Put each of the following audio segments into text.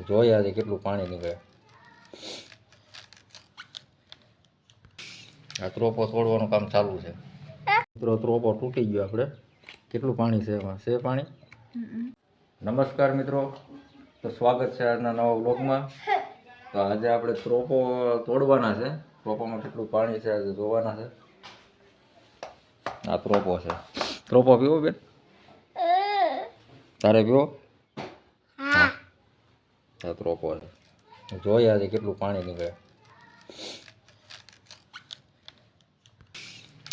જોઈએ આજે કેટલું પાણી નીકળે. આ ત્રોપો તોડવાનું કામ ચાલુ છે મિત્રો. ત્રોપો તૂટી ગયો. આપણે કેટલું પાણી છે એમાં? છે પાણી. નમસ્કાર મિત્રો, તો સ્વાગત છે આજના નવા વ્લોગમાં. તો આજે આપણે ત્રોપો તોડવાના છે. ત્રોપામાં કેટલું પાણી છે આજે જોવાના છે. આ ત્રોપો છે. ત્રોપો પીવો બેન? તારે પીવો? હા. આ ત્રોપો છે. જોઈએ આજે કેટલું પાણી નીકળે.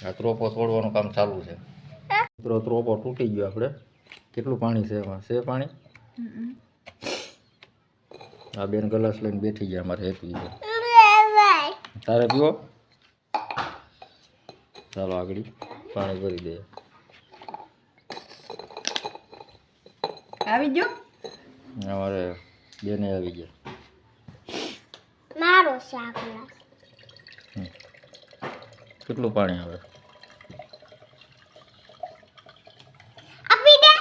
આ ત્રોપો તોડવાનું કામ ચાલુ છે મિત્રો. ત્રોપો તૂટી ગયો. આપણે કેટલું પાણી છે એમાં? છે પાણી. આ બેન ગ્લાસ લઈને બેઠી ગયા અમારે હેતવી છે. તારે પીવો? ચાલો આગળ પાણી ભરી દે. આવી ગયો અમારે બેને આવી ગયા. મારો શાક કેટલું પાણી આવે? આપી દે.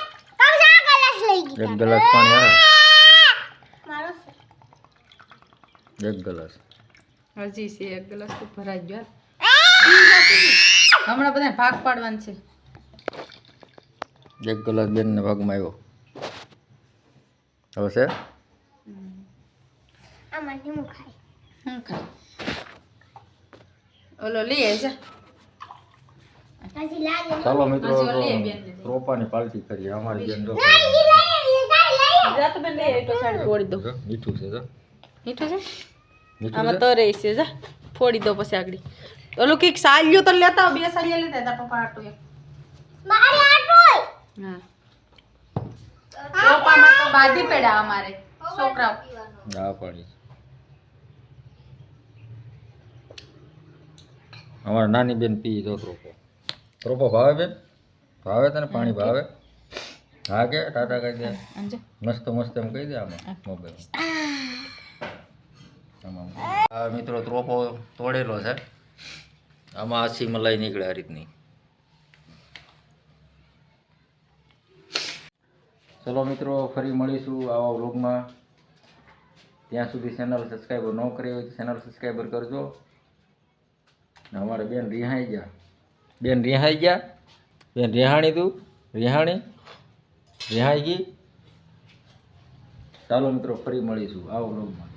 કામ શાક ગ્લાસ લઈ ગઈ. એક ગ્લાસ પાણી આવે. મારો એક ગ્લાસ. હજી છે એક ગ્લાસ તો ભરાઈ ગયો. હમણાં બધા ભાગ પાડવાનું છે. એક ગ્લાસ બેનને ભાગમાં આવ્યો. હવે છે આમાં હું ખાઈ. હું ખાય ઓલો લઈ આવી જા. હજી લાગે ચાલો મિત્રો, હજી ઓલી બેન ને. રોપાની પાલટી કરીએ. અમારી બેન જો જા તો બેન લઈ આવી તો સાડી ફોડી દો. મીઠું છે. મીઠું છે મીઠું આમાં છે? તો રહી છે. જા ફોડી દો પછી આગળ. ઓલું કઈક સાલ્યું તો લેતા આવો. બે સાલિયા લેતા હતા પપ્પા આટો એક. મારે આટોય. હા પપ્પામાં તો બાધી પેડા અમારે છોકરાઓ. આ પાણી અમારા નાની બેન પી તો ત્રોપો. ત્રોપો ભાવે બેન? ભાવે તને પાણી ભાવે? હા કે ટાટા કહી દે. અંજો મસ્ત મસ્ત એમ કહી દે આમાં મોબાઈલ. આ મિત્રો ત્રોપો તોડેલો છે. આમાં આછી મલાઈ નીકળે આ રીતની. ચલો મિત્રો, ફરી મળીશું આવા વ્લોગમાં. ત્યાં સુધી ચેનલ સબસ્ક્રાઈબર ન કરી હોય તો ચેનલ સબસ્ક્રાઈબર કરજો. અમારે બેન રિહાઈ ગયા. બેન રિહાઈ ગયા. બેન રિહાણી તું? રિહાણી રિહાઈ ગઈ. ચાલો મિત્રો, ફરી મળીશું આવા વ્લોગમાં.